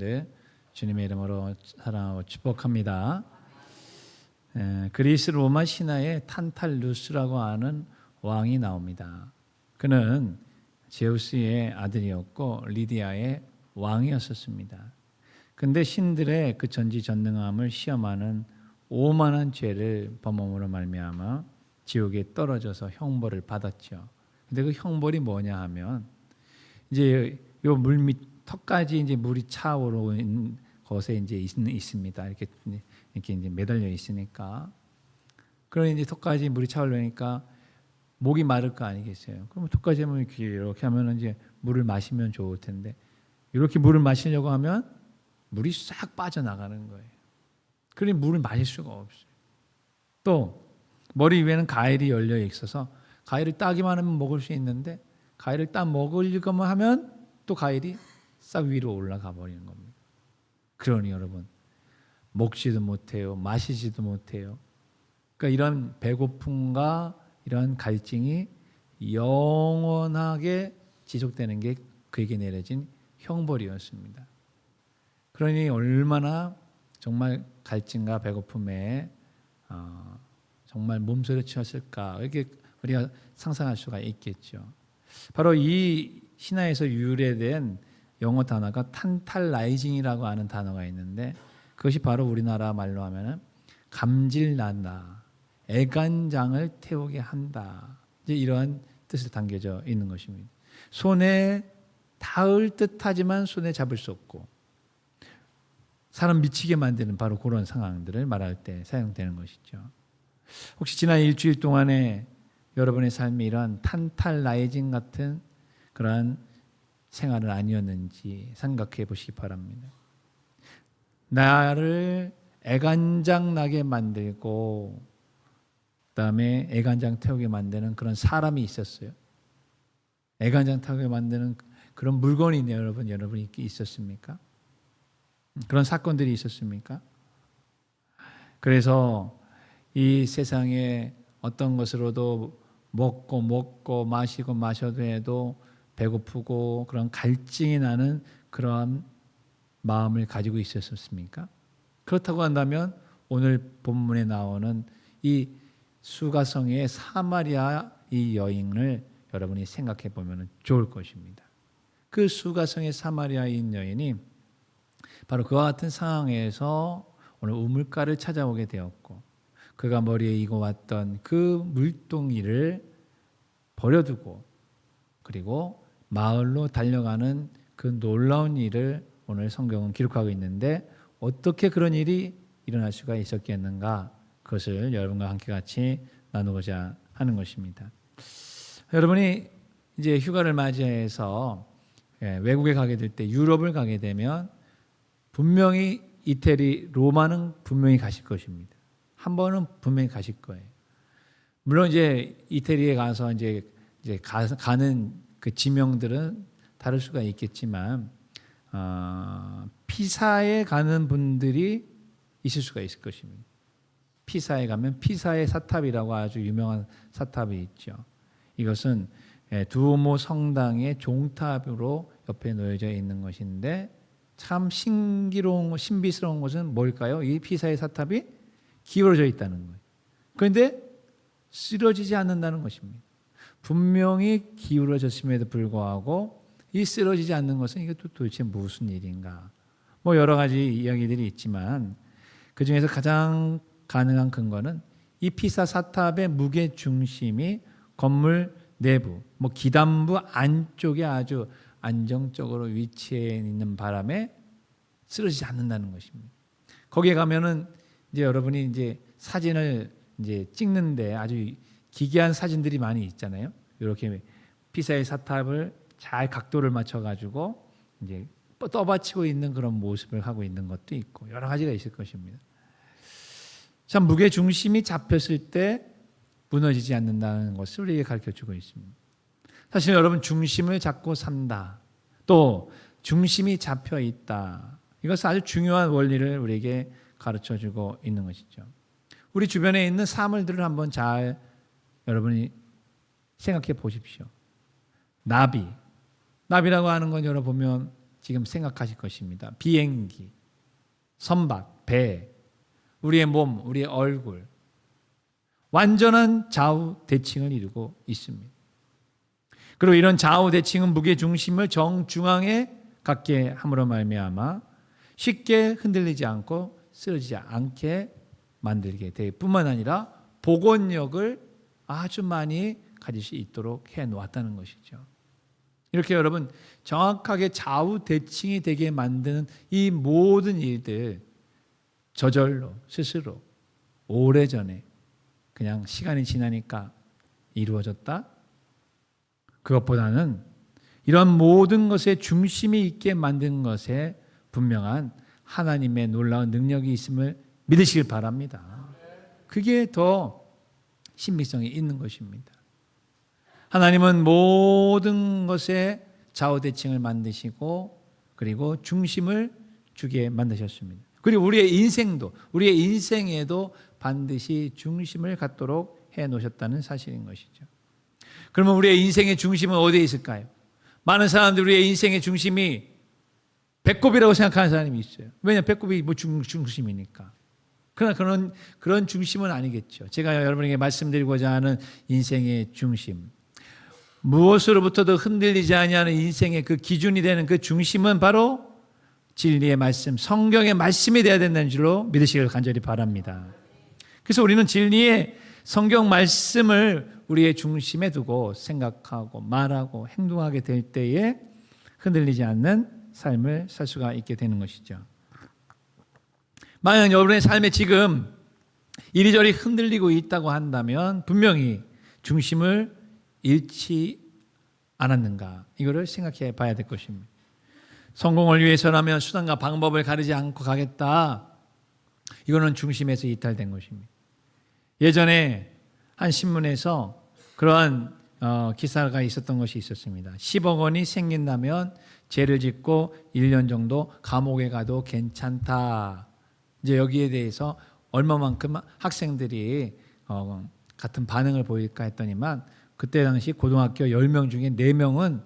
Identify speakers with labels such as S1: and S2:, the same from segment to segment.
S1: 여러분들 주님의 이름으로 사랑하고 축복합니다. 그리스 로마 신화에 탄탈루스라고 하는 왕이 나옵니다. 그는 제우스의 아들이었고 리디아의 왕이었었습니다. 근데 신들의 그 전지전능함을 시험하는 오만한 죄를 범함으로 말미암아 지옥에 떨어져서 형벌을 받았죠. 근데 그 형벌이 뭐냐 하면 이제 요 물 밑 턱까지 이제 물이 차오르는 것에 이제 있습니다. 이렇게 이제 매달려 있으니까. 그러니 이제 턱까지 물이 차오르니까 목이 마를 거 아니겠어요. 그러면 턱까지 하면 이렇게 하면 이제 물을 마시면 좋을 텐데 이렇게 물을 마시려고 하면 물이 싹 빠져나가는 거예요. 그러니 물을 마실 수가 없어요. 또 머리 위에는 가일이 열려 있어서 가일을 따기만 하면 먹을 수 있는데 가일을 따 먹으려고만 하면 또 가일이 싹 위로 올라가 버리는 겁니다. 그러니 여러분 먹지도 못해요. 마시지도 못해요. 그러니까 이런 배고픔과 이런 갈증이 영원하게 지속되는 게 그에게 내려진 형벌이었습니다. 그러니 얼마나 정말 갈증과 배고픔에 정말 몸서리쳤을까 이렇게 우리가 상상할 수가 있겠죠. 바로 이 신화에서 유래된 영어 단어가 탄탈라이징이라고 하는 단어가 있는데 그것이 바로 우리나라 말로 하면은 감질난다, 애간장을 태우게 한다. 이제 이러한 뜻을 담겨져 있는 것입니다. 손에 닿을 듯하지만 손에 잡을 수 없고 사람 미치게 만드는 바로 그런 상황들을 말할 때 사용되는 것이죠. 혹시 지난 일주일 동안에 여러분의 삶이 이러한 탄탈라이징 같은 그러한 생활은 아니었는지 생각해 보시기 바랍니다. 나를 애간장 나게 만들고 그다음에 애간장 태우게 만드는 그런 사람이 있었어요. 애간장 태우게 만드는 그런 물건이 여러분이 있었습니까? 그런 사건들이 있었습니까? 그래서 이 세상에 어떤 것으로도 먹고 마시고 마셔도 해도 배고프고 그런 갈증이 나는 그러한 마음을 가지고 있었습니까? 그렇다고 한다면 오늘 본문에 나오는 이 수가성의 사마리아 이 여인을 여러분이 생각해 보면 좋을 것입니다. 그 수가성의 사마리아인 여인이 바로 그와 같은 상황에서 오늘 우물가를 찾아오게 되었고 그가 머리에 이고 왔던 그 물동이를 버려두고 그리고 마을로 달려가는 그 놀라운 일을 오늘 성경은 기록하고 있는데 어떻게 그런 일이 일어날 수가 있었겠는가 그것을 여러분과 함께 같이 나누고자 하는 것입니다. 여러분이 이제 휴가를 맞이해서 외국에 가게 될 때 유럽을 가게 되면 분명히 이태리, 로마는 분명히 가실 것입니다. 한 번은 분명히 가실 거예요. 물론 이제 이태리에 가서 이제 가는 그 지명들은 다를 수가 있겠지만 피사에 가는 분들이 있을 수가 있을 것입니다. 피사에 가면 피사의 사탑이라고 아주 유명한 사탑이 있죠. 이것은 두오모 성당의 종탑으로 옆에 놓여져 있는 것인데 참 신비스러운 것은 뭘까요? 이 피사의 사탑이 기울어져 있다는 거예요. 그런데 쓰러지지 않는다는 것입니다. 분명히 기울어졌음에도 불구하고 이 쓰러지지 않는 것은 이게 또 도대체 무슨 일인가? 뭐 여러 가지 이야기들이 있지만 그 중에서 가장 가능한 근거는 이 피사 사탑의 무게 중심이 건물 내부, 뭐 기단부 안쪽에 아주 안정적으로 위치해 있는 바람에 쓰러지지 않는다는 것입니다. 거기에 가면은 이제 여러분이 이제 사진을 이제 찍는데 아주 기괴한 사진들이 많이 있잖아요. 이렇게 피사의 사탑을 잘 각도를 맞춰 가지고 이제 떠받치고 있는 그런 모습을 하고 있는 것도 있고 여러 가지가 있을 것입니다. 참 무게 중심이 잡혔을 때 무너지지 않는다는 것을 우리에게 가르쳐 주고 있습니다. 사실 여러분 중심을 잡고 산다. 또 중심이 잡혀 있다. 이것은 아주 중요한 원리를 우리에게 가르쳐 주고 있는 것이죠. 우리 주변에 있는 사물들을 한번 잘 여러분이 생각해 보십시오. 나비라고 하는 건 여러분 보면 지금 생각하실 것입니다. 비행기, 선박, 배, 우리의 몸, 우리의 얼굴, 완전한 좌우 대칭을 이루고 있습니다. 그리고 이런 좌우 대칭은 무게 중심을 정중앙에 갖게 함으로 말미암아 쉽게 흔들리지 않고 쓰러지지 않게 만들게 될 뿐만 아니라 복원력을 아주 많이 가질 수 있도록 해 놓았다는 것이죠. 이렇게 여러분 정확하게 좌우 대칭이 되게 만드는 이 모든 일들 저절로 스스로 오래전에 그냥 시간이 지나니까 이루어졌다? 그것보다는 이런 모든 것의 중심이 있게 만든 것에 분명한 하나님의 놀라운 능력이 있음을 믿으시길 바랍니다. 그게 더 신비성이 있는 것입니다. 하나님은 모든 것에 좌우대칭을 만드시고 그리고 중심을 주게 만드셨습니다. 그리고 우리의 인생에도 반드시 중심을 갖도록 해 놓으셨다는 사실인 것이죠. 그러면 우리의 인생의 중심은 어디에 있을까요? 많은 사람들이 우리의 인생의 중심이 배꼽이라고 생각하는 사람이 있어요. 왜냐하면 배꼽이 중심이니까. 그러나 그런 중심은 아니겠죠. 제가 여러분에게 말씀드리고자 하는 인생의 중심, 무엇으로부터도 흔들리지 아니하는 인생의 그 기준이 되는 그 중심은 바로 진리의 말씀, 성경의 말씀이 되어야 된다는 줄로 믿으시길 간절히 바랍니다. 그래서 우리는 진리의 성경 말씀을 우리의 중심에 두고 생각하고 말하고 행동하게 될 때에 흔들리지 않는 삶을 살 수가 있게 되는 것이죠. 만약 여러분의 삶에 지금 이리저리 흔들리고 있다고 한다면 분명히 중심을 잃지 않았는가, 이거를 생각해 봐야 될 것입니다. 성공을 위해서라면 수단과 방법을 가리지 않고 가겠다, 이거는 중심에서 이탈된 것입니다. 예전에 한 신문에서 그러한 기사가 있었던 것이 있었습니다. 10억 원이 생긴다면 죄를 짓고 1년 정도 감옥에 가도 괜찮다. 이제 여기에 대해서 얼마만큼 학생들이 같은 반응을 보일까 했더니만 그때 당시 고등학교 10명 중에 4명은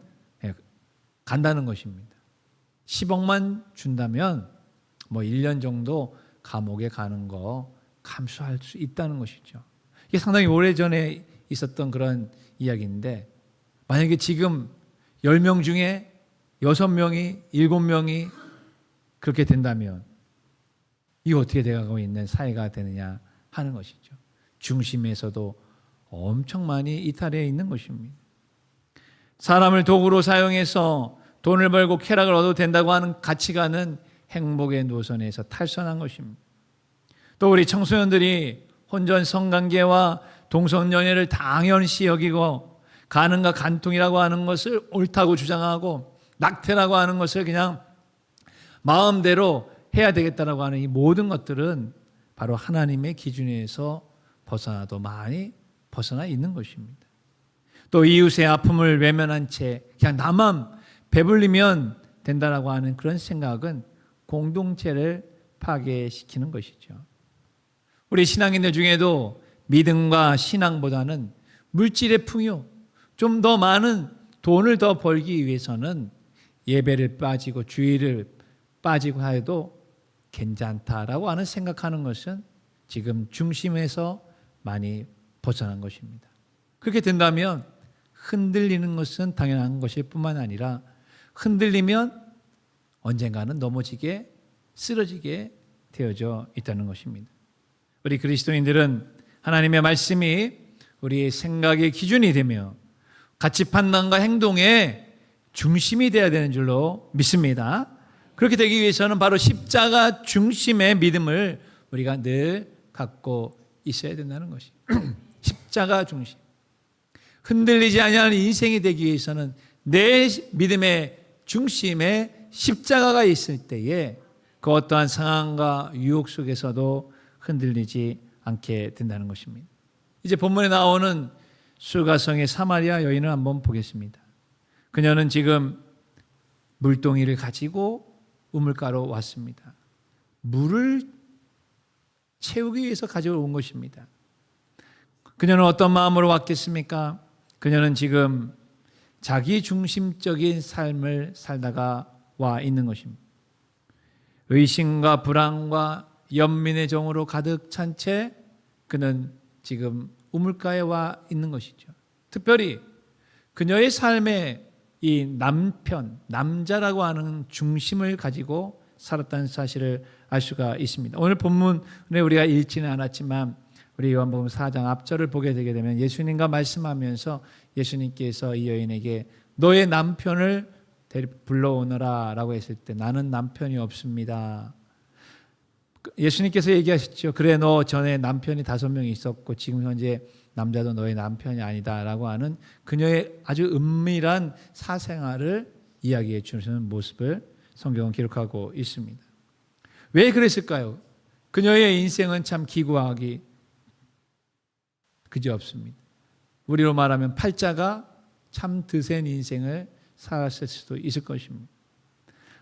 S1: 간다는 것입니다. 10억만 준다면 뭐 1년 정도 감옥에 가는 거 감수할 수 있다는 것이죠. 이게 상당히 오래전에 있었던 그런 이야기인데, 만약에 지금 10명 중에 6명이 7명이 그렇게 된다면 이거 어떻게 돼가고 있는 사회가 되느냐 하는 것이죠. 중심에서도 엄청 많이 이탈해 있는 것입니다. 사람을 도구로 사용해서 돈을 벌고 쾌락을 얻어도 된다고 하는 가치관은 행복의 노선에서 탈선한 것입니다. 또 우리 청소년들이 혼전 성관계와 동성연애를 당연시 여기고 가능과 간통이라고 하는 것을 옳다고 주장하고 낙태라고 하는 것을 그냥 마음대로 해야 되겠다라고 하는 이 모든 것들은 바로 하나님의 기준에서 벗어나도 많이 벗어나 있는 것입니다. 또 이웃의 아픔을 외면한 채 그냥 나만 배불리면 된다라고 하는 그런 생각은 공동체를 파괴시키는 것이죠. 우리 신앙인들 중에도 믿음과 신앙보다는 물질의 풍요, 좀 더 많은 돈을 더 벌기 위해서는 예배를 빠지고 주일을 빠지고 해도 괜찮다라고 하는 생각하는 것은 지금 중심에서 많이 벗어난 것입니다. 그렇게 된다면 흔들리는 것은 당연한 것일 뿐만 아니라 흔들리면 언젠가는 넘어지게 쓰러지게 되어져 있다는 것입니다. 우리 그리스도인들은 하나님의 말씀이 우리의 생각의 기준이 되며 가치 판단과 행동의 중심이 되어야 되는 줄로 믿습니다. 그렇게 되기 위해서는 바로 십자가 중심의 믿음을 우리가 늘 갖고 있어야 된다는 것이 십자가 중심. 흔들리지 아니하는 인생이 되기 위해서는 내 믿음의 중심에 십자가가 있을 때에 그 어떠한 상황과 유혹 속에서도 흔들리지 않게 된다는 것입니다. 이제 본문에 나오는 수가성의 사마리아 여인을 한번 보겠습니다. 그녀는 지금 물동이를 가지고 우물가로 왔습니다. 물을 채우기 위해서 가져온 것입니다. 그녀는 어떤 마음으로 왔겠습니까? 그녀는 지금 자기 중심적인 삶을 살다가 와 있는 것입니다. 의심과 불안과 연민의 정으로 가득 찬 채 그는 지금 우물가에 와 있는 것이죠. 특별히 그녀의 삶에 이 남편, 남자라고 하는 중심을 가지고 살았다는 사실을 알 수가 있습니다. 오늘 본문에 우리가 읽지는 않았지만 우리 요한복음 4장 앞절을 보게 되게 되면 예수님과 말씀하면서 예수님께서 이 여인에게 너의 남편을 불러오너라 라고 했을 때 나는 남편이 없습니다. 예수님께서 얘기하셨죠. 그래 너 전에 남편이 5명이 있었고 지금 현재 남자도 너의 남편이 아니다 라고 하는 그녀의 아주 은밀한 사생활을 이야기해 주시는 모습을 성경은 기록하고 있습니다. 왜 그랬을까요? 그녀의 인생은 참 기구하기 그지없습니다. 우리로 말하면 팔자가 참 드센 인생을 살았을 수도 있을 것입니다.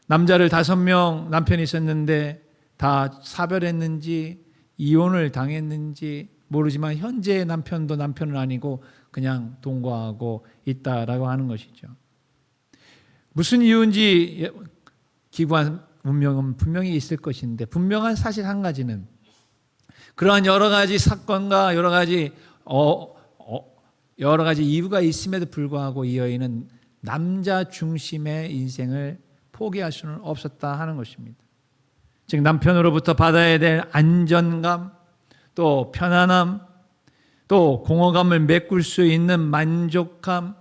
S1: 남자를 5명 남편이 있었는데 다 사별했는지 이혼을 당했는지 모르지만 현재의 남편도 남편은 아니고 그냥 동거하고 있다라고 하는 것이죠. 무슨 이유인지 기구한 운명은 분명히 있을 것인데 분명한 사실 한 가지는 그러한 여러 가지 사건과 여러 가지 이유가 있음에도 불구하고 이 여인은 남자 중심의 인생을 포기할 수는 없었다 하는 것입니다. 즉 남편으로부터 받아야 될 안전감, 또 편안함, 또 공허감을 메꿀 수 있는 만족감,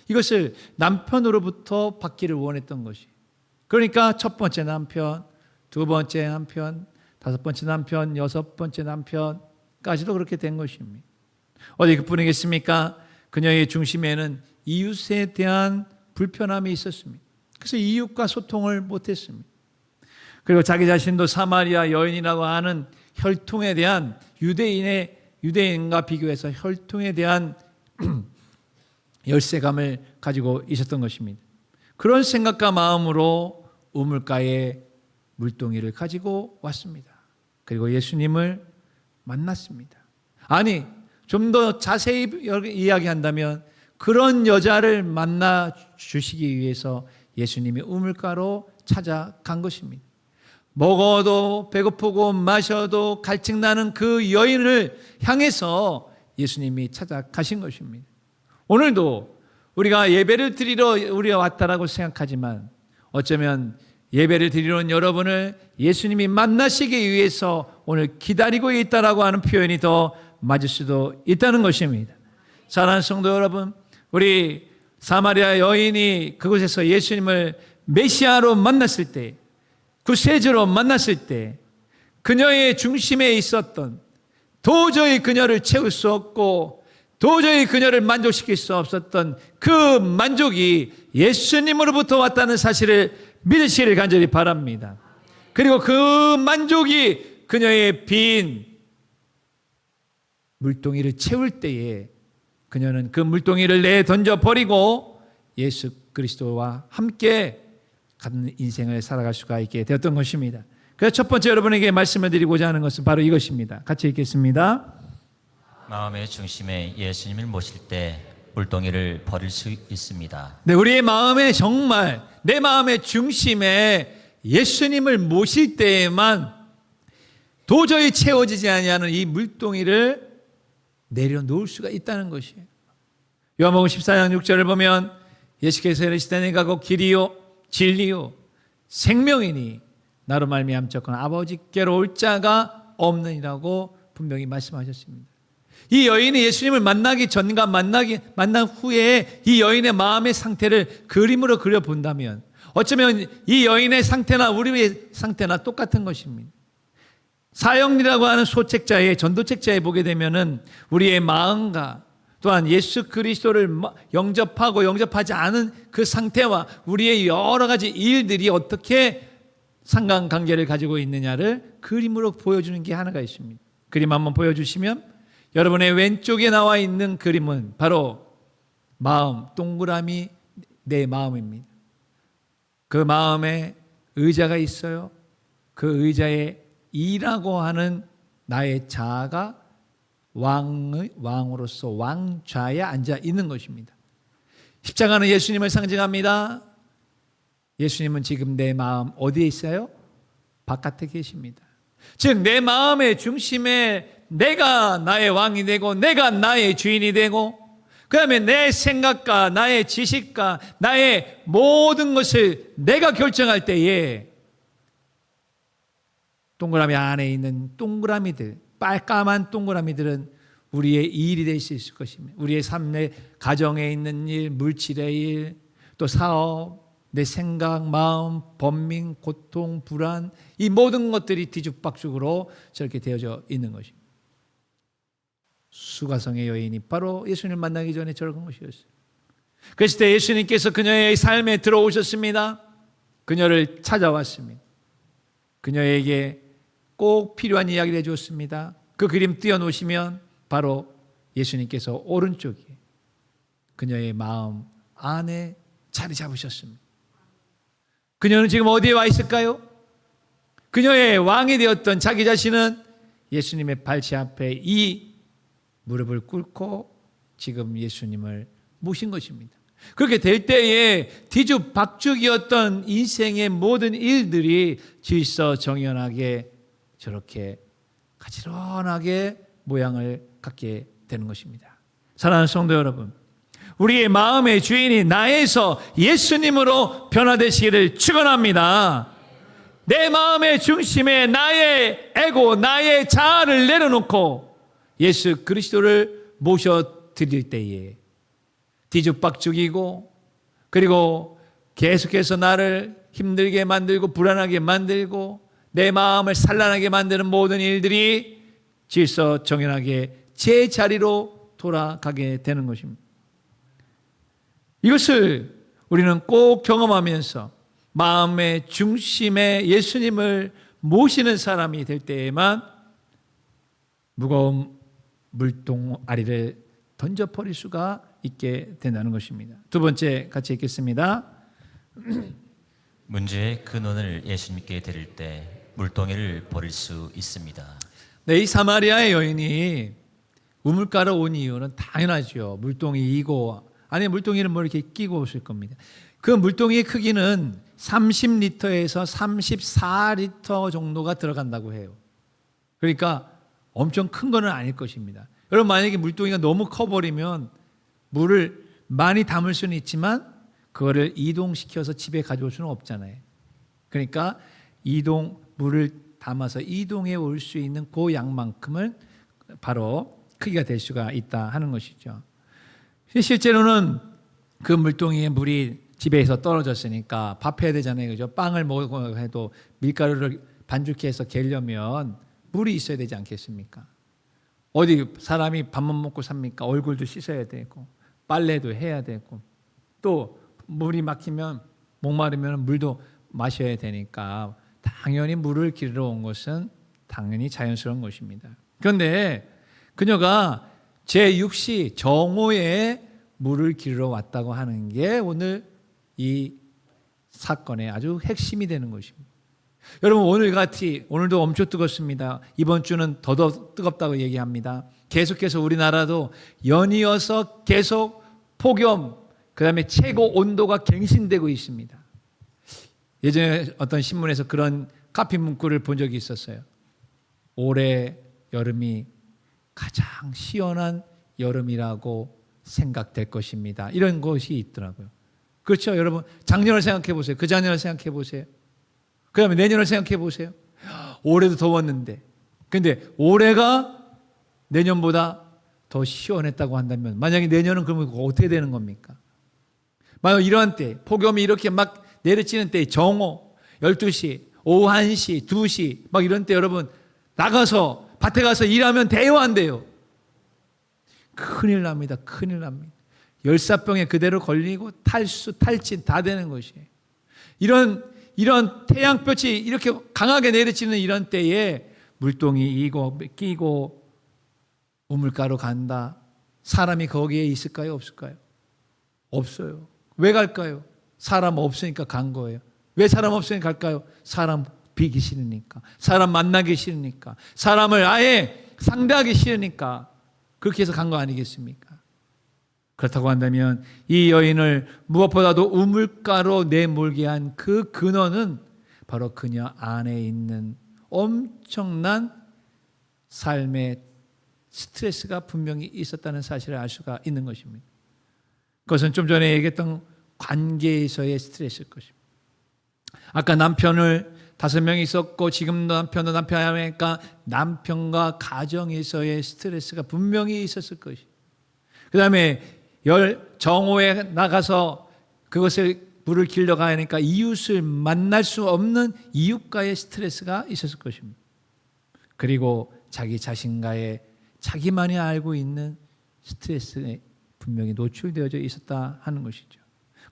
S1: 이것을 남편으로부터 받기를 원했던 것이. 그러니까 첫 번째 남편, 두 번째 남편, 5번째 남편, 6번째 남편까지도 그렇게 된 것입니다. 어디 그뿐이겠습니까? 그녀의 중심에는 이웃에 대한 불편함이 있었습니다. 그래서 이웃과 소통을 못했습니다. 그리고 자기 자신도 사마리아 여인이라고 하는 혈통에 대한 유대인과 비교해서 혈통에 대한 열세감을 가지고 있었던 것입니다. 그런 생각과 마음으로 우물가에 물동이를 가지고 왔습니다. 그리고 예수님을 만났습니다. 아니, 좀 더 자세히 이야기한다면 그런 여자를 만나 주시기 위해서 예수님이 우물가로 찾아간 것입니다. 먹어도 배고프고 마셔도 갈증나는 그 여인을 향해서 예수님이 찾아가신 것입니다. 오늘도 우리가 예배를 드리러 우리가 왔다라고 생각하지만 어쩌면 예배를 드리러 온 여러분을 예수님이 만나시기 위해서 오늘 기다리고 있다라고 하는 표현이 더 맞을 수도 있다는 것입니다. 사랑하는 성도 여러분, 우리 사마리아 여인이 그곳에서 예수님을 메시아로 만났을 때, 구세주로 만났을 때 그녀의 중심에 있었던 도저히 그녀를 채울 수 없고 도저히 그녀를 만족시킬 수 없었던 그 만족이 예수님으로부터 왔다는 사실을 믿으시기를 간절히 바랍니다. 그리고 그 만족이 그녀의 빈 물동이를 채울 때에 그녀는 그 물동이를 내던져 버리고 예수 그리스도와 함께 같은 인생을 살아갈 수가 있게 되었던 것입니다. 그래서 첫 번째 여러분에게 말씀을 드리고자 하는 것은 바로 이것입니다. 같이 읽겠습니다.
S2: 마음의 중심에 예수님을 모실 때 물동이를 버릴 수 있습니다.
S1: 네, 우리의 마음에 정말 내 마음의 중심에 예수님을 모실 때에만 도저히 채워지지 아니하는 이 물동이를 내려놓을 수가 있다는 것이에요. 요한복음 14장 6절을 보면 예수께서 이르시되 내가 곧 길이요 진리요 생명이니 나로 말미암자거나 아버지께로 올 자가 없느니라고 분명히 말씀하셨습니다. 이 여인이 예수님을 만나기 전과 만난 후에 이 여인의 마음의 상태를 그림으로 그려본다면 어쩌면 이 여인의 상태나 우리의 상태나 똑같은 것입니다. 사형리라고 하는 소책자의 전도책자에 보게 되면은 우리의 마음과 또한 예수 그리스도를 영접하고 영접하지 않은 그 상태와 우리의 여러 가지 일들이 어떻게 상관관계를 가지고 있느냐를 그림으로 보여주는 게 하나가 있습니다. 그림 한번 보여주시면 여러분의 왼쪽에 나와 있는 그림은 바로 마음, 동그라미 내 마음입니다. 그 마음에 의자가 있어요. 그 의자에 이라고 하는 나의 자아가 왕으로서 왕좌에 앉아 있는 것입니다. 십자가는 예수님을 상징합니다. 예수님은 지금 내 마음 어디에 있어요? 바깥에 계십니다. 즉 내 마음의 중심에 내가 나의 왕이 되고 내가 나의 주인이 되고 그 다음에 내 생각과 나의 지식과 나의 모든 것을 내가 결정할 때에 동그라미 안에 있는 동그라미들, 빨까만 동그라미들은 우리의 일이 될 수 있을 것입니다. 우리의 삶의 가정에 있는 일, 물질의 일, 또 사업, 내 생각, 마음, 번민, 고통, 불안 이 모든 것들이 뒤죽박죽으로 저렇게 되어져 있는 것입니다. 수가성의 여인이 바로 예수님을 만나기 전에 저런 것이었어요. 그랬을 때 예수님께서 그녀의 삶에 들어오셨습니다. 그녀를 찾아왔습니다. 그녀에게 꼭 필요한 이야기를 해주었습니다. 그 그림 띄워놓으시면 바로 예수님께서 오른쪽에 그녀의 마음 안에 자리 잡으셨습니다. 그녀는 지금 어디에 와 있을까요? 그녀의 왕이 되었던 자기 자신은 예수님의 발치 앞에 이 무릎을 꿇고 지금 예수님을 모신 것입니다. 그렇게 될 때에 뒤죽박죽이었던 인생의 모든 일들이 질서정연하게 저렇게 가지런하게 모양을 갖게 되는 것입니다. 사랑하는 성도 여러분, 우리의 마음의 주인이 나에서 예수님으로 변화되시기를 축원합니다. 내 마음의 중심에 나의 에고, 나의 자아를 내려놓고 예수 그리스도를 모셔드릴 때에 뒤죽박죽이고 그리고 계속해서 나를 힘들게 만들고 불안하게 만들고 내 마음을 산란하게 만드는 모든 일들이 질서정연하게 제 자리로 돌아가게 되는 것입니다. 이것을 우리는 꼭 경험하면서 마음의 중심에 예수님을 모시는 사람이 될 때에만 무거운 물동아리를 던져버릴 수가 있게 된다는 것입니다. 두 번째 같이 읽겠습니다.
S2: 문제의 근원을 예수님께 드릴 때 물동이를 버릴 수 있습니다.
S1: 네, 이 사마리아의 여인이 우물가로 온 이유는 당연하죠. 물동이이고 안에 물동이를 뭐 이렇게 끼고 오실 겁니다. 그 물동이의 크기는 30리터에서 34리터 정도가 들어간다고 해요. 그러니까 엄청 큰 거는 아닐 것입니다. 여러분 만약에 물동이가 너무 커버리면 물을 많이 담을 수는 있지만 그거를 이동시켜서 집에 가져올 수는 없잖아요. 그러니까 물을 담아서 이동해 올 수 있는 그 양만큼을 바로 크기가 될 수가 있다 하는 것이죠. 실제로는 그 물동이에 물이 집에서 떨어졌으니까 밥해야 되잖아요. 그죠? 빵을 먹고 해도 밀가루를 반죽해 서 개려면 물이 있어야 되지 않겠습니까? 어디 사람이 밥만 먹고 삽니까? 얼굴도 씻어야 되고 빨래도 해야 되고 또 물이 막히면 목마르면 물도 마셔야 되니까 당연히 물을 기르러 온 것은 당연히 자연스러운 것입니다. 그런데 그녀가 제6시 정오에 물을 기르러 왔다고 하는 게 오늘 이 사건의 아주 핵심이 되는 것입니다. 여러분 오늘도 엄청 뜨겁습니다. 이번 주는 더 뜨겁다고 얘기합니다. 계속해서 우리나라도 연이어서 계속 폭염 그다음에 최고 온도가 갱신되고 있습니다. 예전에 어떤 신문에서 그런 카피 문구를 본 적이 있었어요. 올해 여름이 가장 시원한 여름이라고 생각될 것입니다. 이런 것이 있더라고요. 그렇죠, 여러분. 작년을 생각해 보세요. 그 작년을 생각해 보세요. 그 다음에 내년을 생각해 보세요. 올해도 더웠는데. 근데 올해가 내년보다 더 시원했다고 한다면 만약에 내년은 그러면 어떻게 되는 겁니까? 만약 이러한 때 폭염이 이렇게 막 내리치는 때 정오 12시, 오후 1시, 2시 막 이런 때 여러분 나가서 밭에 가서 일하면 대요 안 돼요? 큰일 납니다. 큰일 납니다. 열사병에 그대로 걸리고 탈수, 탈진 다 되는 것이에요. 이런 태양볕이 이렇게 강하게 내리치는 이런 때에 물동이 끼고 우물가로 간다. 사람이 거기에 있을까요? 없을까요? 없어요. 왜 갈까요? 사람 없으니까 간 거예요. 왜 사람 없으니까 갈까요? 사람 비기 싫으니까. 사람 만나기 싫으니까. 사람을 아예 상대하기 싫으니까. 그렇게 해서 간 거 아니겠습니까? 그렇다고 한다면 이 여인을 무엇보다도 우물가로 내몰게 한 그 근원은 바로 그녀 안에 있는 엄청난 삶의 스트레스가 분명히 있었다는 사실을 알 수가 있는 것입니다. 그것은 좀 전에 얘기했던 관계에서의 스트레스일 것입니다. 아까 남편을 5명이 있었고 지금도 남편도 남편이니까 남편과 가정에서의 스트레스가 분명히 있었을 것이에요. 그 다음에 정오에 나가서 그것을 물을 길러가야 하니까 이웃을 만날 수 없는 이웃과의 스트레스가 있었을 것입니다. 그리고 자기 자신과의 자기만이 알고 있는 스트레스에 분명히 노출되어져 있었다 하는 것이죠.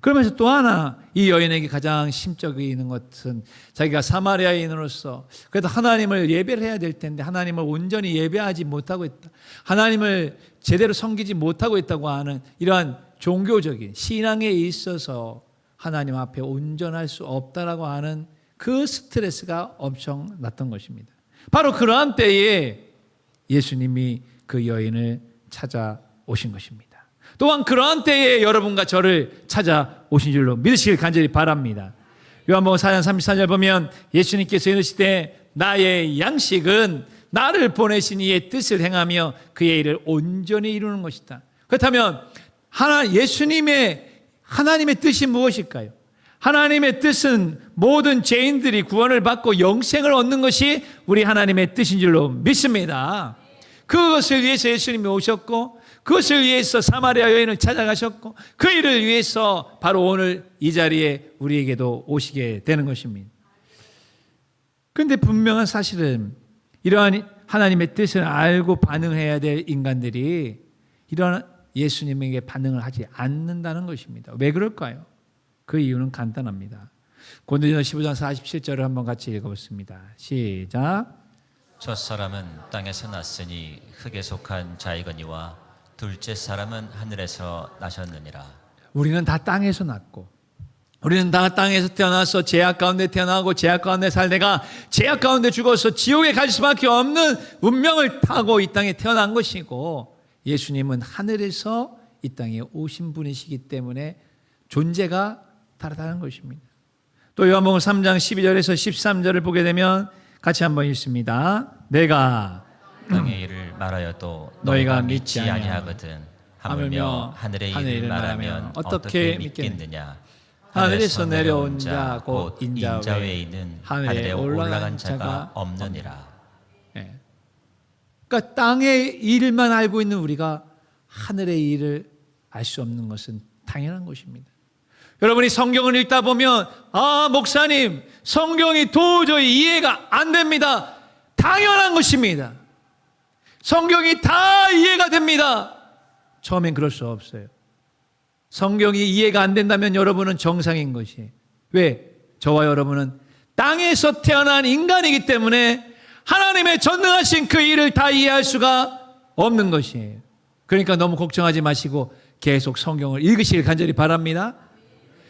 S1: 그러면서 또 하나 이 여인에게 가장 심적이 있는 것은 자기가 사마리아인으로서 그래도 하나님을 예배를 해야 될 텐데 하나님을 온전히 예배하지 못하고 있다. 하나님을 제대로 섬기지 못하고 있다고 하는 이러한 종교적인 신앙에 있어서 하나님 앞에 온전할 수 없다라고 하는 그 스트레스가 엄청 났던 것입니다. 바로 그러한 때에 예수님이 그 여인을 찾아오신 것입니다. 또한 그러한 때에 여러분과 저를 찾아오신 줄로 믿으시길 간절히 바랍니다. 요한복음 4장 34절 보면 예수님께서 이르시되 나의 양식은 나를 보내신 이의 뜻을 행하며 그의 일을 온전히 이루는 것이다. 그렇다면 하나님의 뜻이 무엇일까요? 하나님의 뜻은 모든 죄인들이 구원을 받고 영생을 얻는 것이 우리 하나님의 뜻인 줄로 믿습니다. 그것을 위해서 예수님이 오셨고 그것을 위해서 사마리아 여인을 찾아가셨고 그 일을 위해서 바로 오늘 이 자리에 우리에게도 오시게 되는 것입니다. 그런데 분명한 사실은 이러한 하나님의 뜻을 알고 반응해야 될 인간들이 이러한 예수님에게 반응을 하지 않는다는 것입니다. 왜 그럴까요? 그 이유는 간단합니다. 고린도전서 15장 47절을 한번 같이 읽어보겠습니다. 시작.
S2: 첫 사람은 땅에서 났으니 흙에 속한 자이거니와 둘째 사람은 하늘에서 나셨느니라.
S1: 우리는 다 땅에서 났고 우리는 다 땅에서 태어나서 죄악 가운데 태어나고 죄악 가운데 살다가 죄악 가운데 죽어서 지옥에 갈 수밖에 없는 운명을 타고 이 땅에 태어난 것이고 예수님은 하늘에서 이 땅에 오신 분이시기 때문에 존재가 다르다는 것입니다. 또 요한복음 3장 12절에서 13절을 보게 되면 같이 한번 읽습니다. 내가
S2: 땅의 일을 말하여도
S1: 너희가
S2: 너희가
S1: 믿지
S2: 믿지 아니하거든 하물며 하늘의 일을 말하면 어떻게 믿겠느냐.
S1: 하늘에서 내려온 자 곧
S2: 인자
S1: 인자
S2: 외에는
S1: 하늘에
S2: 하늘에
S1: 올라간
S2: 올라간
S1: 자가
S2: 자가 없느니라.
S1: 예. 그러니까 땅의 일만 알고 있는 우리가 하늘의 일을 알 수 없는 것은 당연한 것입니다. 여러분이 성경을 읽다 보면 목사님 성경이 도저히 이해가 안 됩니다. 당연한 것입니다. 성경이 다 이해가 됩니다. 처음엔 그럴 수 없어요. 성경이 이해가 안 된다면 여러분은 정상인 것이에요. 왜? 저와 여러분은 땅에서 태어난 인간이기 때문에 하나님의 전능하신 그 일을 다 이해할 수가 없는 것이에요. 그러니까 너무 걱정하지 마시고 계속 성경을 읽으시길 간절히 바랍니다.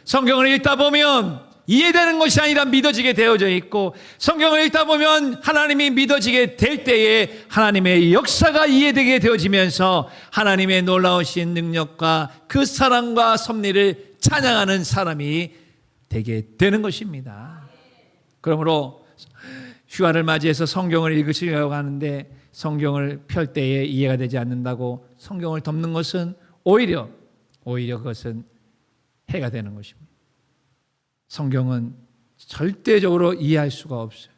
S1: 성경을 읽다 보면 이해되는 것이 아니라 믿어지게 되어져 있고 성경을 읽다 보면 하나님이 믿어지게 될 때에 하나님의 역사가 이해되게 되어지면서 하나님의 놀라우신 능력과 그 사랑과 섭리를 찬양하는 사람이 되게 되는 것입니다. 그러므로 휴가를 맞이해서 성경을 읽으시려고 하는데 성경을 펼 때에 이해가 되지 않는다고 성경을 덮는 것은 오히려 그것은 해가 되는 것입니다. 성경은 절대적으로 이해할 수가 없어요.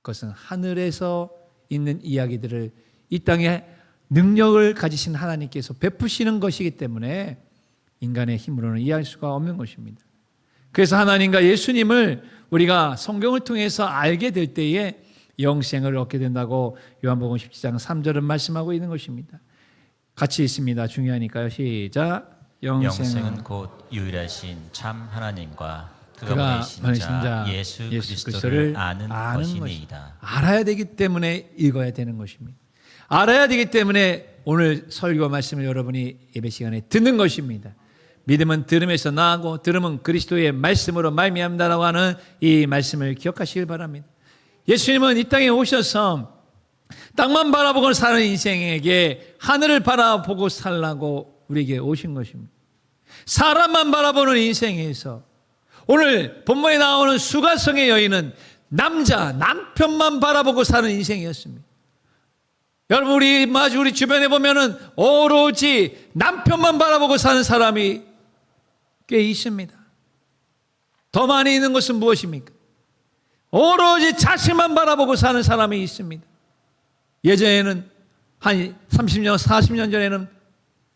S1: 그것은 하늘에서 있는 이야기들을 이 땅에 능력을 가지신 하나님께서 베푸시는 것이기 때문에 인간의 힘으로는 이해할 수가 없는 것입니다. 그래서 하나님과 예수님을 우리가 성경을 통해서 알게 될 때에 영생을 얻게 된다고 요한복음 17장 3절은 말씀하고 있는 것입니다. 같이 있습니다. 중요하니까요. 시작.
S2: 영생은 곧 유일하신 참 하나님과 그가 보내신 자 예수 그리스도를 아는 것이니이다.
S1: 알아야 되기 때문에 읽어야 되는 것입니다. 알아야 되기 때문에 오늘 설교 말씀을 여러분이 예배 시간에 듣는 것입니다. 믿음은 들음에서 나고 들음은 그리스도의 말씀으로 말미암다라고 하는 이 말씀을 기억하시길 바랍니다. 예수님은 이 땅에 오셔서 땅만 바라보고 사는 인생에게 하늘을 바라보고 살라고 우리에게 오신 것입니다. 사람만 바라보는 인생에서 오늘 본문에 나오는 수가성의 여인은 남편만 바라보고 사는 인생이었습니다. 여러분, 우리 주변에 보면은 오로지 남편만 바라보고 사는 사람이 꽤 있습니다. 더 많이 있는 것은 무엇입니까? 오로지 자신만 바라보고 사는 사람이 있습니다. 예전에는 한 30년, 40년 전에는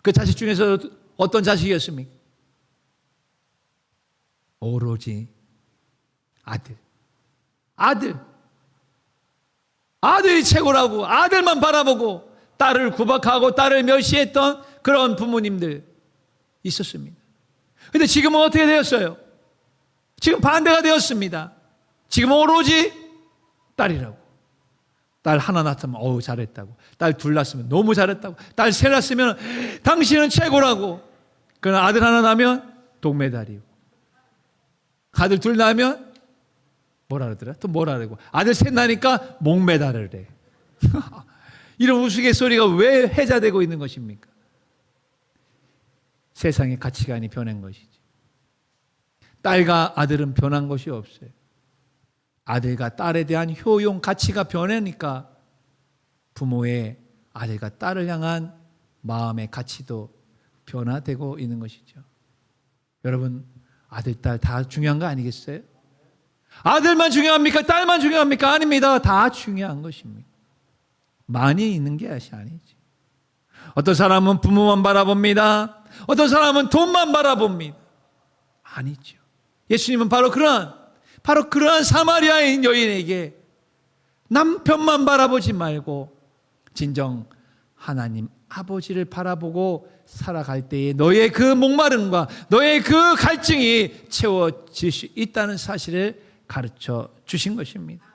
S1: 그 자식 중에서 어떤 자식이었습니까? 오로지 아들이 최고라고 아들만 바라보고 딸을 구박하고 딸을 멸시했던 그런 부모님들 있었습니다. 그런데 지금은 어떻게 되었어요? 지금 반대가 되었습니다. 지금 오로지 딸이라고. 딸 하나 낳았으면 어우 잘했다고. 딸 둘 낳았으면 너무 잘했다고. 딸 셋 낳았으면 당신은 최고라고. 그러나 아들 하나 낳으면 동메달이고, 아들 둘 낳으면 뭐라 그러더라? 또 뭐라 그러고, 아들 셋 낳으니까 목메달을 해. 이런 우스갯소리가 왜 회자되고 있는 것입니까? 세상의 가치관이 변한 것이지. 딸과 아들은 변한 것이 없어요. 아들과 딸에 대한 효용 가치가 변하니까 부모의 아들과 딸을 향한 마음의 가치도 변화되고 있는 것이죠. 여러분, 아들, 딸 다 중요한 거 아니겠어요? 아들만 중요합니까? 딸만 중요합니까? 아닙니다. 다 중요한 것입니다. 많이 있는 게 아니지. 어떤 사람은 부모만 바라봅니다. 어떤 사람은 돈만 바라봅니다. 아니죠. 예수님은 바로 그러한 사마리아인 여인에게 남편만 바라보지 말고 진정 하나님 아버지를 바라보고 살아갈 때에 너의 그 목마름과 너의 그 갈증이 채워질 수 있다는 사실을 가르쳐 주신 것입니다.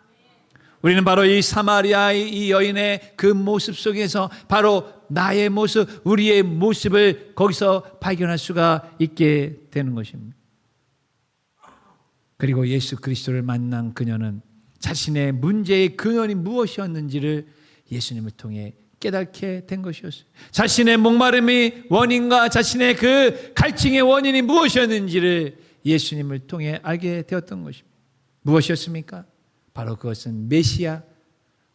S1: 우리는 바로 이 사마리아의 이 여인의 그 모습 속에서 바로 나의 모습, 우리의 모습을 거기서 발견할 수가 있게 되는 것입니다. 그리고 예수 그리스도를 만난 그녀는 자신의 문제의 근원이 무엇이었는지를 예수님을 통해 깨닫게 된 것이었어요. 자신의 목마름의 원인과 자신의 그 갈증의 원인이 무엇이었는지를 예수님을 통해 알게 되었던 것입니다. 무엇이었습니까? 바로 그것은 메시아,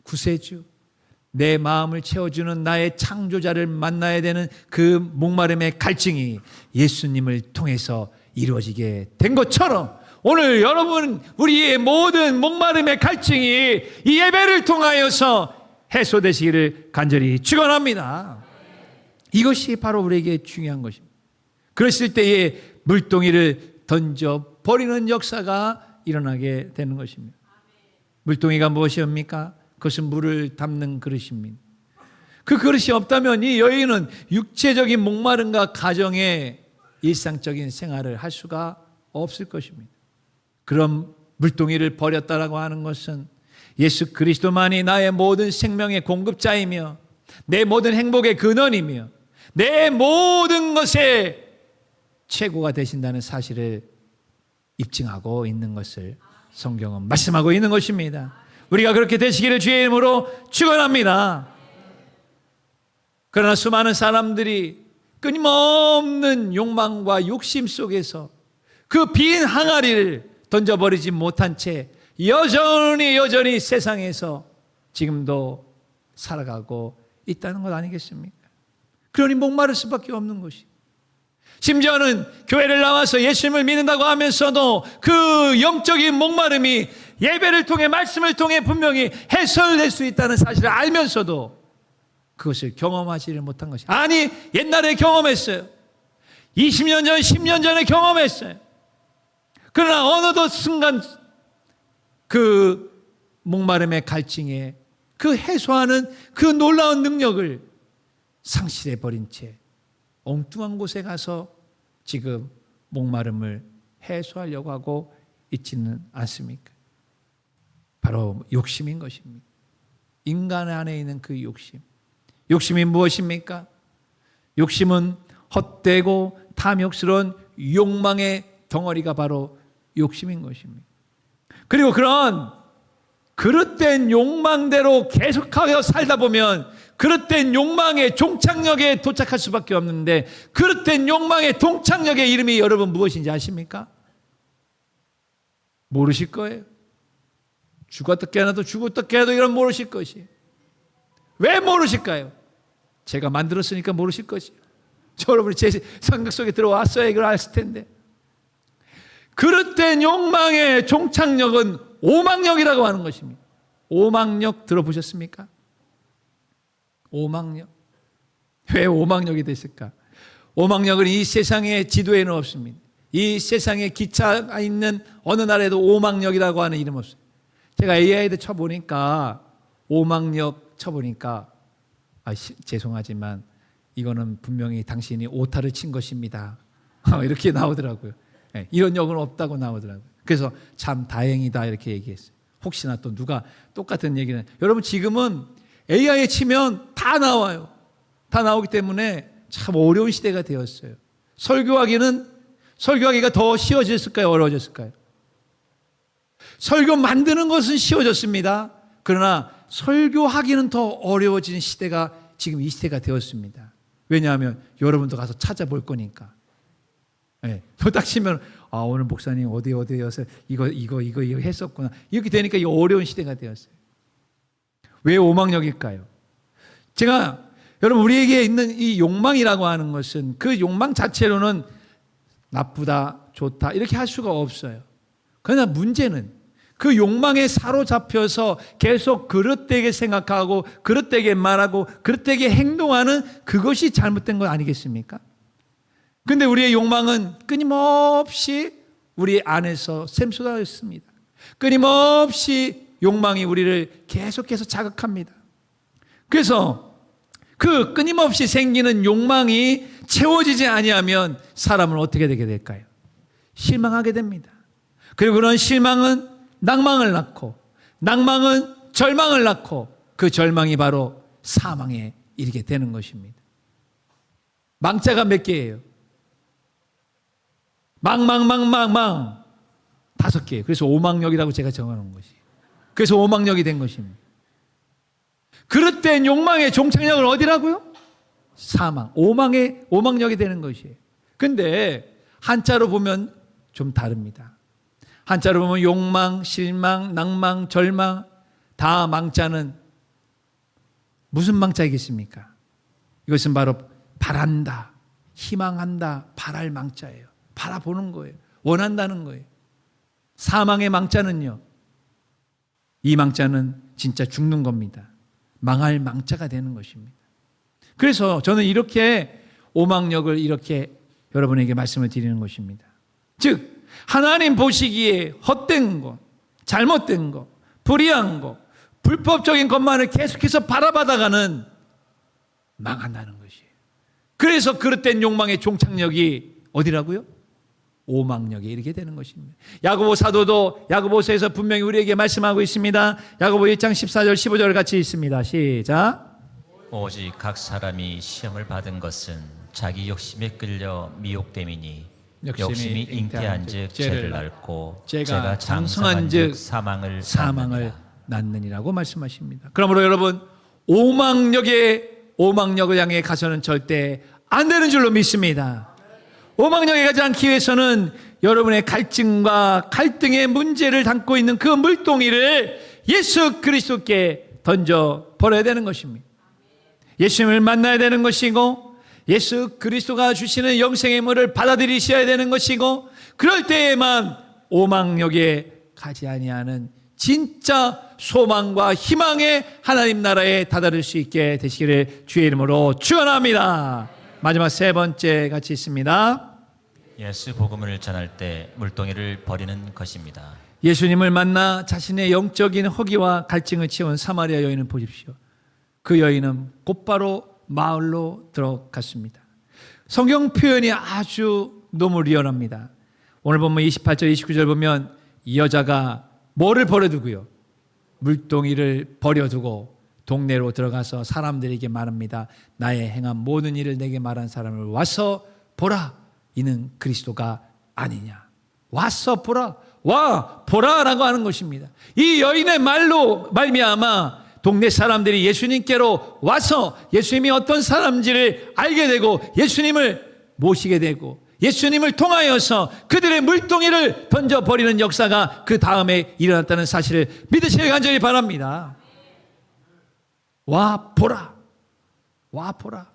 S1: 구세주, 내 마음을 채워주는 나의 창조자를 만나야 되는 그 목마름의 갈증이 예수님을 통해서 이루어지게 된 것처럼 오늘 여러분, 우리의 모든 목마름의 갈증이 이 예배를 통하여서 해소되시기를 간절히 축원합니다. 이것이 바로 우리에게 중요한 것입니다. 그랬을 때에 물동이를 던져버리는 역사가 일어나게 되는 것입니다. 물동이가 무엇이옵니까? 그것은 물을 담는 그릇입니다. 그 그릇이 없다면 이 여인은 육체적인 목마름과 가정의 일상적인 생활을 할 수가 없을 것입니다. 그런 물동이를 버렸다라고 하는 것은 예수 그리스도만이 나의 모든 생명의 공급자이며 내 모든 행복의 근원이며 내 모든 것의 최고가 되신다는 사실을 입증하고 있는 것을 성경은 말씀하고 있는 것입니다. 우리가 그렇게 되시기를 주의 이름으로 축원합니다. 그러나 수많은 사람들이 끊임없는 욕망과 욕심 속에서 그 빈 항아리를 던져버리지 못한 채 여전히 세상에서 지금도 살아가고 있다는 것 아니겠습니까? 그러니 목마를 수밖에 없는 것이. 심지어는 교회를 나와서 예수님을 믿는다고 하면서도 그 영적인 목마름이 예배를 통해 말씀을 통해 분명히 해소될 수 있다는 사실을 알면서도 그것을 경험하지를 못한 것이. 아니, 옛날에 경험했어요. 20년 전, 10년 전에 경험했어요. 그러나 어느덧 순간 그 목마름의 갈증에 그 해소하는 그 놀라운 능력을 상실해버린 채 엉뚱한 곳에 가서 지금 목마름을 해소하려고 하고 있지는 않습니까? 바로 욕심인 것입니다. 인간 안에 있는 그 욕심. 욕심이 무엇입니까? 욕심은 헛되고 탐욕스러운 욕망의 덩어리가 바로 욕심인 것입니다. 그리고 그런 그릇된 욕망대로 계속하여 살다 보면 그릇된 욕망의 종착역에 도착할 수밖에 없는데, 그릇된 욕망의 종착역의 이름이 여러분 무엇인지 아십니까? 모르실 거예요. 죽었다 깨어나도 죽었다 깨어나도 이런 모르실 것이에요. 왜 모르실까요? 제가 만들었으니까 모르실 것이에요. 여러분이 제 생각 속에 들어왔어야 이걸 알았을 텐데. 그릇된 욕망의 종착역은 오망역이라고 하는 것입니다. 오망역 들어보셨습니까? 오망역. 왜 오망역이 됐을까? 오망역은 이 세상의 지도에는 없습니다. 이 세상에 기차가 있는 어느 나라에도 오망역이라고 하는 이름 없어요. 제가 AI도 쳐보니까 오망역 쳐보니까 죄송하지만 이거는 분명히 당신이 오타를 친 것입니다. 이렇게 나오더라고요. 네, 이런 역은 없다고 나오더라고요. 그래서 참 다행이다 이렇게 얘기했어요. 혹시나 또 누가 똑같은 얘기는, 여러분 지금은 AI에 치면 다 나와요. 다 나오기 때문에 참 어려운 시대가 되었어요. 설교하기가 더 쉬워졌을까요? 어려워졌을까요? 설교 만드는 것은 쉬워졌습니다. 그러나 설교하기는 더 어려워진 시대가 지금 이 시대가 되었습니다. 왜냐하면 여러분도 가서 찾아볼 거니까. 네, 딱 치면 오늘 목사님 어디여서 이거 했었구나. 이렇게 되니까 이 어려운 시대가 되었어요. 왜 오망역일까요? 제가 여러분 우리에게 있는 이 욕망이라고 하는 것은 그 욕망 자체로는 나쁘다, 좋다 이렇게 할 수가 없어요. 그러나 문제는 그 욕망에 사로잡혀서 계속 그릇되게 생각하고 그릇되게 말하고 그릇되게 행동하는 그것이 잘못된 것 아니겠습니까? 근데 우리의 욕망은 끊임없이 우리 안에서 샘솟아 있습니다. 끊임없이 욕망이 우리를 계속해서 자극합니다. 그래서 그 끊임없이 생기는 욕망이 채워지지 아니하면 사람은 어떻게 되게 될까요? 실망하게 됩니다. 그리고 그런 실망은 낭망을 낳고, 낭망은 절망을 낳고, 그 절망이 바로 사망에 이르게 되는 것입니다. 망자가 몇 개예요? 망 5개예요. 그래서 오망역이라고 제가 정하는 것이. 그래서 오망역이 된 것입니다. 그릇된 욕망의 종착역은 어디라고요? 사망. 오망역이 되는 것이에요. 근데 한자로 보면 좀 다릅니다. 한자로 보면 욕망, 실망, 낭망, 절망 다 망자는 무슨 망자이겠습니까? 이것은 바로 바란다, 희망한다, 바랄 망자예요. 바라보는 거예요. 원한다는 거예요. 사망의 망자는요, 이 망자는 진짜 죽는 겁니다. 망할 망자가 되는 것입니다. 그래서 저는 이렇게 오망역을 이렇게 여러분에게 말씀을 드리는 것입니다. 즉 하나님 보시기에 헛된 것, 잘못된 것, 불의한 것, 불법적인 것만을 계속해서 바라봐다가는 망한다는 것이에요. 그래서 그릇된 욕망의 종착역이 어디라고요? 오망역에 이르게 되는 것입니다. 야고보 사도도 야고보서에서 분명히 우리에게 말씀하고 있습니다. 야고보 1장 14절 15절 같이 있습니다. 시작.
S2: 오직 각 사람이 시험을 받은 것은 자기 욕심에 끌려 미혹됨이니 욕심이 잉태한즉 죄를 낳고 죄가 장성한즉 사망을
S1: 낳느니라고 말씀하십니다. 그러므로 여러분 오망역을 향해 가서는 절대 안 되는 줄로 믿습니다. 오망역에 가지 않기 위해서는 여러분의 갈증과 갈등의 문제를 담고 있는 그 물동이를 예수 그리스도께 던져 버려야 되는 것입니다. 예수님을 만나야 되는 것이고 예수 그리스도가 주시는 영생의 물을 받아들이셔야 되는 것이고, 그럴 때에만 오망역에 가지 아니하는 진짜 소망과 희망의 하나님 나라에 다다를 수 있게 되시기를 주의 이름으로 축원합니다. 마지막 세 번째 같이 있습니다.
S2: 예수 복음을 전할 때 물동이를 버리는 것입니다.
S1: 예수님을 만나 자신의 영적인 허기와 갈증을 채운 사마리아 여인을 보십시오. 그 여인은 곧바로 마을로 들어갔습니다. 성경 표현이 아주 너무 리얼합니다. 오늘 보면 28절 29절 보면 이 여자가 뭐를 버려두고요? 물동이를 버려두고 동네로 들어가서 사람들에게 말합니다. 나의 행한 모든 일을 내게 말한 사람을 와서 보라. 이는 그리스도가 아니냐. 와서 보라. 와 보라라고 하는 것입니다. 이 여인의 말로 말미암아 동네 사람들이 예수님께로 와서 예수님이 어떤 사람인지를 알게 되고 예수님을 모시게 되고 예수님을 통하여서 그들의 물동이를 던져버리는 역사가 그 다음에 일어났다는 사실을 믿으시길 간절히 바랍니다. 와 보라, 와 보라.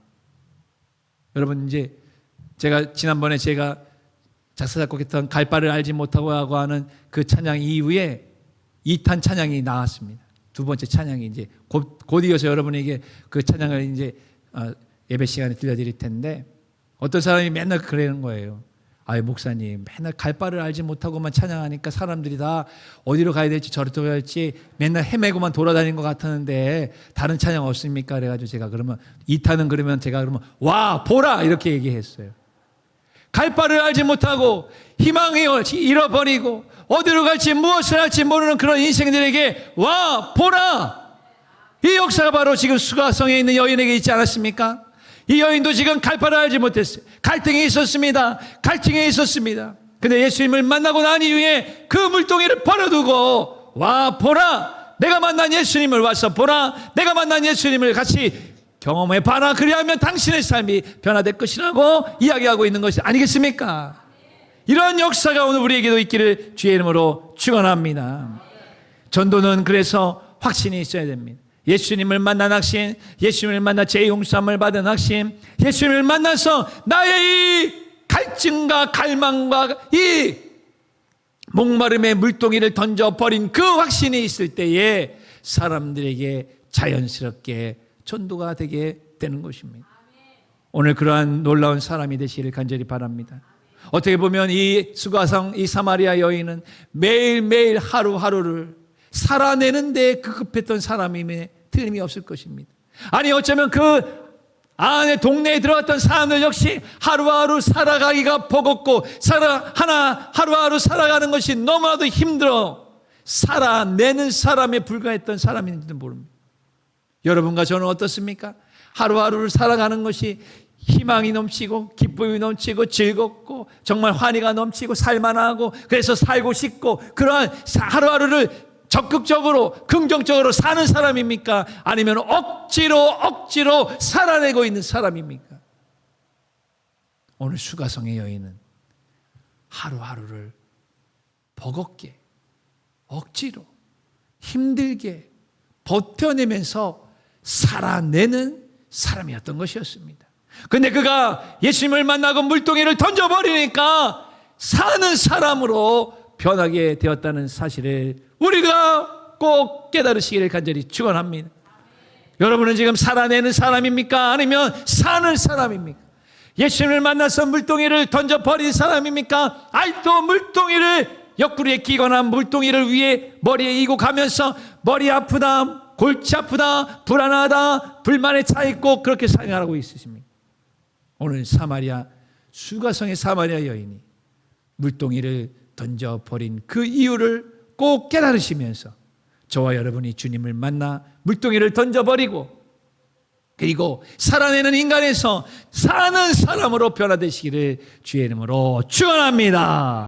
S1: 여러분, 이제 제가 지난번에 제가 작사 작곡했던 갈 바를 알지 못하고 하고 하는 그 찬양 이후에 2탄 찬양이 나왔습니다. 두 번째 찬양이 이제 곧 이어서 여러분에게 그 찬양을 이제 예배 시간에 들려드릴 텐데, 어떤 사람이 맨날 그러는 거예요. 아유 목사님, 맨날 갈 바를 알지 못하고만 찬양하니까 사람들이 다 어디로 가야 될지 저리로 가야 될지 맨날 헤매고만 돌아다니는 것 같았는데 다른 찬양 없습니까? 그래가지고 제가 그러면 2탄은 그러면 제가 그러면 와 보라 이렇게 얘기했어요. 갈 바를 알지 못하고 희망을 잃어버리고 어디로 갈지 무엇을 할지 모르는 그런 인생들에게 와 보라, 이 역사가 바로 지금 수가성에 있는 여인에게 있지 않았습니까? 이 여인도 지금 갈 바를 알지 못했어요. 갈등이 있었습니다. 갈등이 있었습니다. 근데 예수님을 만나고 난 이후에 그 물동이를 버려두고 와 보라, 내가 만난 예수님을 와서 보라, 내가 만난 예수님을 같이 경험해 봐라. 그리하면 당신의 삶이 변화될 것이라고 이야기하고 있는 것이 아니겠습니까? 이러한 역사가 오늘 우리에게도 있기를 주의 이름으로 축원합니다. 전도는 그래서 확신이 있어야 됩니다. 예수님을 만난 확신, 예수님을 만나 죄의 용서함을 받은 확신, 예수님을 만나서 나의 이 갈증과 갈망과 이 목마름의 물동이를 던져버린 그 확신이 있을 때에 사람들에게 자연스럽게 전도가 되게 되는 것입니다. 오늘 그러한 놀라운 사람이 되시기를 간절히 바랍니다. 어떻게 보면 이 수가성, 이 사마리아 여인은 매일매일 하루하루를 살아내는 데 급급했던 사람임에 틀림이 없을 것입니다. 아니 어쩌면 그 안에 동네에 들어갔던 사람들 역시 하루하루 살아가기가 버겁고 하루하루 살아가는 것이 너무나도 힘들어 살아내는 사람에 불과했던 사람인지도 모릅니다. 여러분과 저는 어떻습니까? 하루하루를 살아가는 것이 희망이 넘치고 기쁨이 넘치고 즐겁고 정말 환희가 넘치고 살만하고 그래서 살고 싶고 그러한 하루하루를 적극적으로 긍정적으로 사는 사람입니까? 아니면 억지로 살아내고 있는 사람입니까? 오늘 수가성의 여인은 하루하루를 버겁게 억지로 힘들게 버텨내면서 살아내는 사람이었던 것이었습니다. 근데 그가 예수님을 만나고 물동이를 던져버리니까 사는 사람으로 변하게 되었다는 사실을 우리가 꼭 깨달으시기를 간절히 축원합니다. 여러분은 지금 살아내는 사람입니까? 아니면 사는 사람입니까? 예수님을 만나서 물동이를 던져버린 사람입니까? 아직도 물동이를 옆구리에 끼거나 물동이를 위에 머리에 이고 가면서 머리 아프다, 골치 아프다, 불안하다, 불만에 차 있고 그렇게 생각하고 있으십니까? 오늘 수가성의 사마리아 여인이 물동이를 던져버린 그 이유를 꼭 깨달으시면서 저와 여러분이 주님을 만나 물동이를 던져버리고 그리고 살아내는 인간에서 사는 사람으로 변화되시기를 주의 이름으로 축원합니다.